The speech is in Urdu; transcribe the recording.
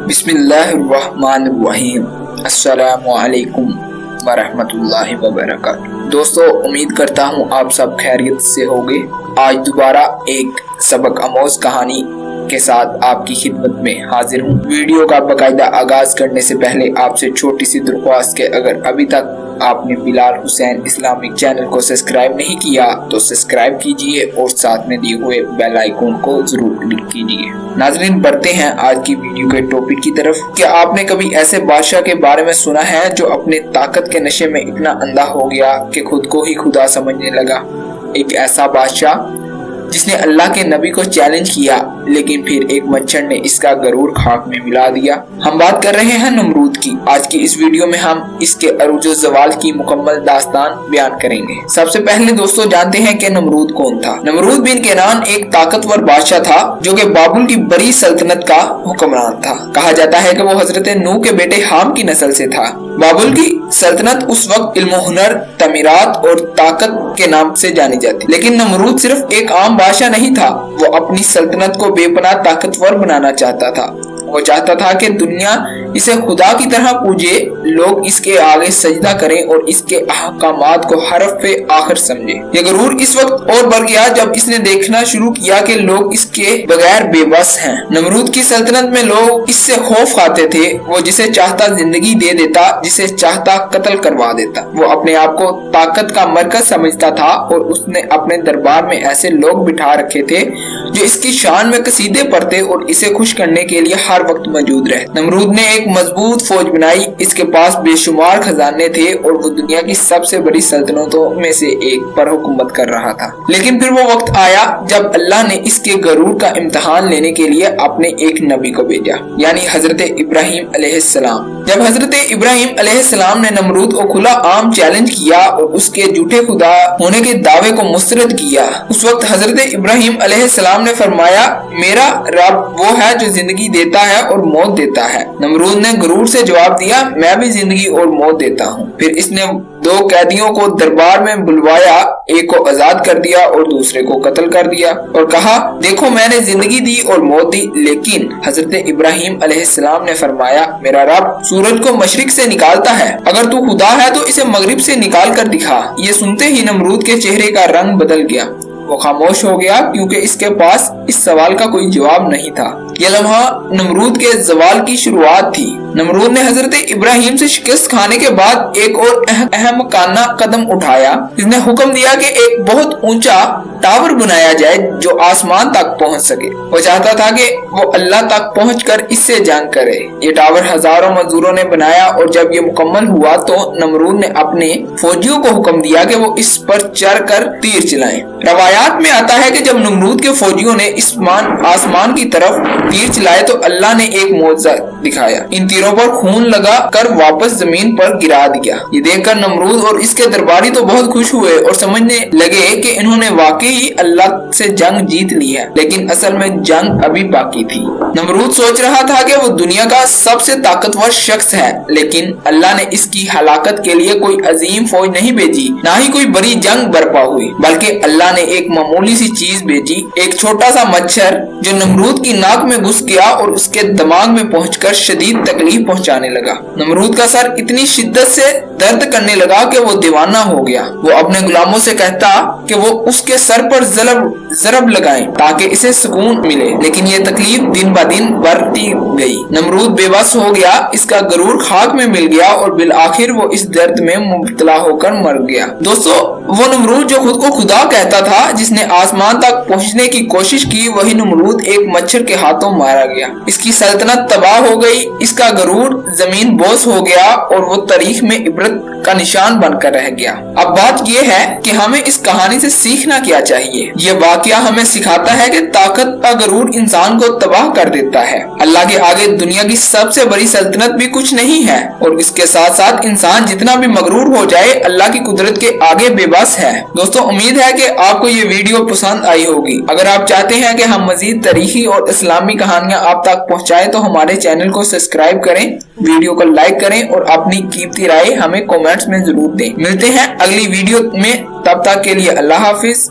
بسم اللہ الرحمن الرحیم۔ السلام علیکم ورحمۃ اللہ وبرکاتہ۔ دوستو، امید کرتا ہوں آپ سب خیریت سے ہوگے۔ آج دوبارہ ایک سبق آموز کہانی کے ساتھ آپ کی خدمت میں حاضر ہوں۔ ویڈیو کا باقاعدہ آغاز کرنے سے پہلے آپ سے چھوٹی سی درخواست کہ اگر ابھی تک آپ نے بلال حسین اسلامک چینل کو سبسکرائب نہیں کیا تو سبسکرائب کیجئے اور ساتھ میں دیے ہوئے بیل آئیکن کو ضرور کلک کیجئے۔ ناظرین، بڑھتے ہیں آج کی ویڈیو کے ٹاپک کی طرف۔ کیا آپ نے کبھی ایسے بادشاہ کے بارے میں سنا ہے جو اپنے طاقت کے نشے میں اتنا اندھا ہو گیا کہ خود کو ہی خدا سمجھنے لگا؟ ایک ایسا بادشاہ جس نے اللہ کے نبی کو چیلنج کیا، لیکن پھر ایک مچھر نے اس کا غرور خاک میں ملا دیا۔ ہم بات کر رہے ہیں نمرود کی۔ آج کی اس ویڈیو میں ہم اس کے عروج و زوال کی مکمل داستان بیان کریں گے۔ سب سے پہلے دوستو جانتے ہیں کہ نمرود کون تھا۔ نمرود بن کنعان ایک طاقتور بادشاہ تھا جو کہ بابل کی بڑی سلطنت کا حکمران تھا۔ کہا جاتا ہے کہ وہ حضرت نوح کے بیٹے حام کی نسل سے تھا۔ بابل کی سلطنت اس وقت علم و ہنر، تعمیرات اور طاقت کے نام سے جانی جاتی، لیکن نمرود صرف ایک عام بادشاہ نہیں تھا۔ وہ اپنی سلطنت کو بے پناہ طاقتور بنانا چاہتا تھا۔ وہ چاہتا تھا کہ دنیا اسے خدا کی طرح پوجے، لوگ اس کے آگے سجدہ کریں اور اس کے احکامات کو حرف آخر سمجھے۔ یہ غرور اس وقت اور بڑھ گیا جب اس نے دیکھنا شروع کیا کہ لوگ اس کے بغیر بے بس ہیں۔ نمرود کی سلطنت میں لوگ اس سے خوف کھاتے تھے۔ وہ جسے چاہتا زندگی دے دیتا، جسے چاہتا قتل کروا دیتا۔ وہ اپنے آپ کو طاقت کا مرکز سمجھتا تھا اور اس نے اپنے دربار میں ایسے لوگ بٹھا رکھے تھے جو اس کی شان میں قصیدے پڑھتے اور اسے خوش کرنے کے لیے ہر وقت موجود رہے۔ نمرود نے ایک مضبوط فوج بنائی۔ اس کے پاس بے شمار خزانے تھے اور وہ دنیا کی سب سے بڑی سلطنتوں میں سے ایک پر حکومت کر رہا تھا۔ لیکن پھر وہ وقت آیا جب اللہ نے اس کے غرور کا امتحان لینے کے لیے اپنے ایک نبی کو بھیجا، یعنی حضرت ابراہیم علیہ السلام۔ جب حضرت ابراہیم علیہ السلام نے نمرود کو کھلا عام چیلنج کیا اور اس کے جھوٹے خدا ہونے کے دعوے کو مسترد کیا، اس وقت حضرت ابراہیم علیہ السلام نے فرمایا، میرا رب وہ ہے جو زندگی دیتا ہے اور موت دیتا ہے۔ نمرود نے غرور سے جواب دیا، میں بھی زندگی اور موت دیتا ہوں۔ پھر اس نے دو قیدیوں کو دربار میں بلوایا، ایک کو آزاد کر دیا اور دوسرے کو قتل کر دیا، اور کہا، دیکھو میں نے زندگی دی اور موت دی، لیکن حضرت ابراہیم علیہ السلام نے فرمایا، میرا رب سورج کو مشرق سے نکالتا ہے، اگر تو خدا ہے تو اسے مغرب سے نکال کر دکھا۔ یہ سنتے ہی نمرود کے چہرے کا رنگ بدل گیا۔ وہ خاموش ہو گیا کیونکہ اس کے پاس اس سوال کا کوئی جواب نہیں تھا۔ یہ لمحہ نمرود کے زوال کی شروعات تھی۔ نمرود نے حضرت ابراہیم سے شکست کھانے کے بعد ایک اور احمقانہ قدم اٹھایا۔ اس نے حکم دیا کہ ایک بہت اونچا ٹاور بنایا جائے جو آسمان تک پہنچ سکے۔ وہ چاہتا تھا کہ وہ اللہ تک پہنچ کر اس سے جنگ کرے۔ یہ ٹاور ہزاروں مزدوروں نے بنایا اور جب یہ مکمل ہوا تو نمرود نے اپنے فوجیوں کو حکم دیا کہ وہ اس پر چڑھ کر تیر چلائیں۔ روایات میں آتا ہے کہ جب نمرود کے فوجیوں نے آسمان کی طرف تیر چلائے تو اللہ نے ایک معجزہ دکھایا۔ ان تیروں پر خون لگا کر واپس زمین پر گرا دیا۔ یہ دیکھ کر نمرود اور اس کے درباری تو بہت خوش ہوئے اور سمجھنے لگے کہ انہوں نے واقعی اللہ سے جنگ جیت لی ہے، لیکن اصل میں جنگ ابھی باقی تھی۔ نمرود سوچ رہا تھا کہ وہ دنیا کا سب سے طاقتور شخص ہے، لیکن اللہ نے اس کی ہلاکت کے لیے کوئی عظیم فوج نہیں بھیجی، نہ ہی کوئی بڑی جنگ برپا ہوئی، بلکہ اللہ نے ایک معمولی سی چیز بھیجی، ایک چھوٹا سا مچھر جو نمرود کی ناک میں گھس گیا اور اس کے دماغ میں پہنچ کر شدید تکلیف پہنچانے لگا۔ نمرود کا سر اتنی شدت سے درد کرنے لگا کہ وہ دیوانہ ہو گیا۔ وہ اپنے غلاموں سے کہتا کہ وہ اس کے سر پر ضرب لگائیں تاکہ اسے سکون ملے، لیکن یہ تکلیف دن بہ دن بڑھتی گئی۔ نمرود بے بس ہو گیا، اس کا غرور خاک میں مل گیا اور بالآخر وہ اس درد میں مبتلا ہو کر مر گیا۔ دوستو، وہ نمرود جو خود کو خدا کہتا تھا، جس نے آسمان تک پہنچنے کی کوشش کی، وہی نمرود ایک مچھر کے ہاتھوں مارا گیا۔ اس کی سلطنت تباہ ہو گئی، اس کا غرور زمین بوس ہو گیا اور وہ تاریخ میں عبرت کا نشان بن کر رہ گیا۔ اب بات یہ ہے کہ ہمیں اس کہانی سے سیکھنا کیا چاہیے۔ یہ واقعہ ہمیں سکھاتا ہے کہ طاقت کا غرور انسان کو تباہ کر دیتا ہے۔ اللہ کے آگے دنیا کی سب سے بڑی سلطنت بھی کچھ نہیں ہے، اور اس کے ساتھ ساتھ انسان جتنا بھی مغرور ہو جائے اللہ کی قدرت کے آگے بے بس ہے۔ دوستو، امید ہے کہ آپ کو یہ ویڈیو پسند آئی ہوگی۔ اگر آپ چاہتے ہیں کہ ہم مزید تاریخی اور اسلامی کہانیاں آپ تک پہنچائیں تو ہمارے چینل کو سبسکرائب کریں، ویڈیو کو لائک کریں اور اپنی قیمتی رائے ہمیں کمنٹس میں ضرور دیں۔ ملتے ہیں اگلی ویڈیو میں، تب تک کے لیے اللہ حافظ۔